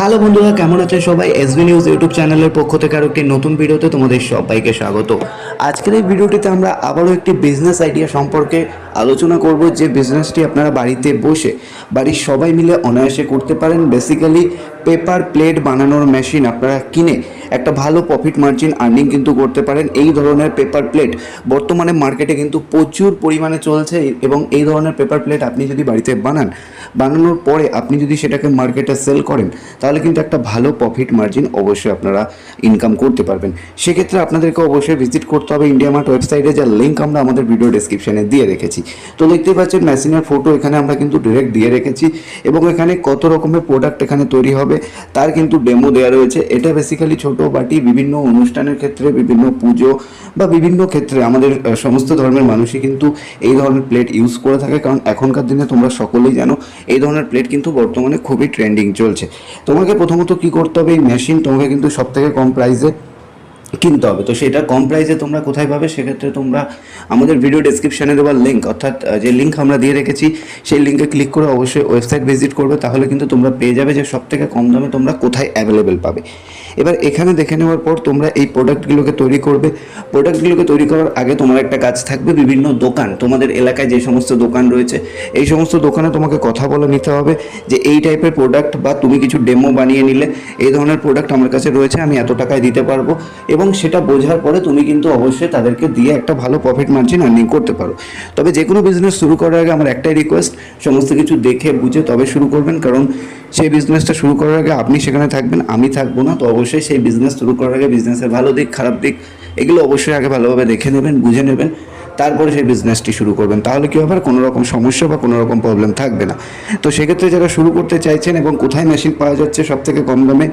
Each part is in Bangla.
হ্যালো বন্ধুরা, কেমন আছেন সবাই? এসবি নিউজ ইউটিউব চ্যানেলের পক্ষ থেকে আরও একটি নতুন ভিডিওতে তোমাদের সবাইকে স্বাগত। আজকের এই ভিডিওটিতে আমরা আবারও একটি বিজনেস আইডিয়া সম্পর্কে আলোচনা করব, যে বিজনেসটি আপনারা বাড়িতে বসে বাড়ির সবাই মিলে অনায়াসে করতে পারেন। বেসিক্যালি পেপার প্লেট বানানোর মেশিন আপনারা কিনে একটা ভালো প্রফিট মার্জিন আর্নিং কিন্তু করতে পারেন। এই ধরনের পেপার প্লেট বর্তমানে মার্কেটে কিন্তু প্রচুর পরিমাণে চলছে, এবং এই ধরনের পেপার প্লেট আপনি যদি বাড়িতে বানানোর পরে আপনি যদি সেটাকে মার্কেটে সেল করেন, তাহলে কিন্তু একটা ভালো প্রফিট মার্জিন অবশ্যই আপনারা ইনকাম করতে পারবেন। সেক্ষেত্রে আপনাদেরকে অবশ্যই ভিজিট করতে হবে ইন্ডিয়া মার্ট ওয়েবসাইটে, যার লিঙ্ক আমরা আমাদের ভিডিও ডেসক্রিপশনে দিয়ে রেখেছি। তো দেখতেই পাচ্ছেন মেশিনের ফটো এখানে আমরা কিন্তু ডিরেক্ট দিয়ে রেখেছি, এবং এখানে কত রকমের প্রোডাক্ট এখানে তৈরি হবে তার কিন্তু ডেমো দেওয়া রয়েছে। এটা বেসিক্যালি ছোট বাটি বিভিন্ন অনুষ্ঠানের ক্ষেত্রে, বিভিন্ন পুজো বা বিভিন্ন ক্ষেত্রে আমাদের সমস্ত ধর্মের মানুষই কিন্তু এই ধরনের প্লেট ইউজ করে থাকে, কারণ এখনকার দিনে তোমরা সকলেই জানো এই ধরনের প্লেট কিন্তু বর্তমানে খুবই ট্রেন্ডিং চলছে। তোমাকে প্রথমত কি করতে হবে, এই মেশিন তোমাকে কিন্তু সব থেকে কম প্রাইসে কিনতে হবে। তো সেটা কম প্রাইসে তোমরা কোথায় পাবে? সেক্ষেত্রে তোমরা আমাদের ভিডিও ডেসক্রিপশানে দেওয়া লিঙ্ক, অর্থাৎ যে লিঙ্ক আমরা দিয়ে রেখেছি সেই লিঙ্কে ক্লিক করে অবশ্যই ওয়েবসাইট ভিজিট করবে, তাহলে কিন্তু তোমরা পেয়ে যাবে যে সবথেকে কম দামে তোমরা কোথায় অ্যাভেলেবেল পাবে। এবার এখানে দেখে নেওয়ার পর তোমরা এই প্রোডাক্টগুলোকে তৈরি করবে। প্রোডাক্টগুলোকে তৈরি করার আগে তোমার একটা কাজ থাকবে, বিভিন্ন দোকান, তোমাদের এলাকায় যে সমস্ত দোকান রয়েছে এই সমস্ত দোকানে তোমাকে কথা বলে নিতে হবে যে এই টাইপের প্রোডাক্ট, বা তুমি কিছু ডেমো বানিয়ে নিলে এই ধরনের প্রোডাক্ট আমার কাছে রয়েছে, আমি এত টাকায় দিতে পারবো, এবং সেটা বোঝার পরে তুমি কিন্তু অবশ্যই তাদেরকে দিয়ে একটা ভালো প্রফিট মার্জিন আর্নিং করতে পারো। তবে যে কোনো বিজনেস শুরু করার আগে আমার একটাই রিকোয়েস্ট, সমস্ত কিছু দেখে বুঝে তবে শুরু করবেন, কারণ সেই বিজনেসটা শুরু করার আগে আপনি সেখানে থাকবেন, আমি থাকবো না। তো অবশ্যই সেই বিজনেস শুরু করার আগে বিজনেসের ভালো দিক খারাপ দিক এগুলো অবশ্যই আগে ভালোভাবে দেখে নেবেন, বুঝে নেবেন, তারপরে সেই বিজনেসটি শুরু করবেন। তাহলে কী হবে, কোনো রকম সমস্যা বা কোনো রকম প্রবলেম থাকবে না। তো সেক্ষেত্রে যারা শুরু করতে চাইছেন এবং কোথায় মেশিন পাওয়া যাচ্ছে সব থেকে কম দামে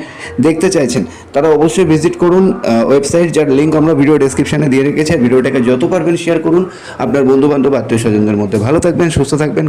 দেখতে চাইছেন, তারা অবশ্যই ভিজিট করুন ওয়েবসাইট, যার লিঙ্ক আমরা ভিডিও ডেসক্রিপশনে দিয়ে রেখেছি। ভিডিওটাকে যত পারবেন শেয়ার করুন আপনার বন্ধুবান্ধব আত্মীয় স্বজনদের মধ্যে। ভালো থাকবেন, সুস্থ থাকবেন।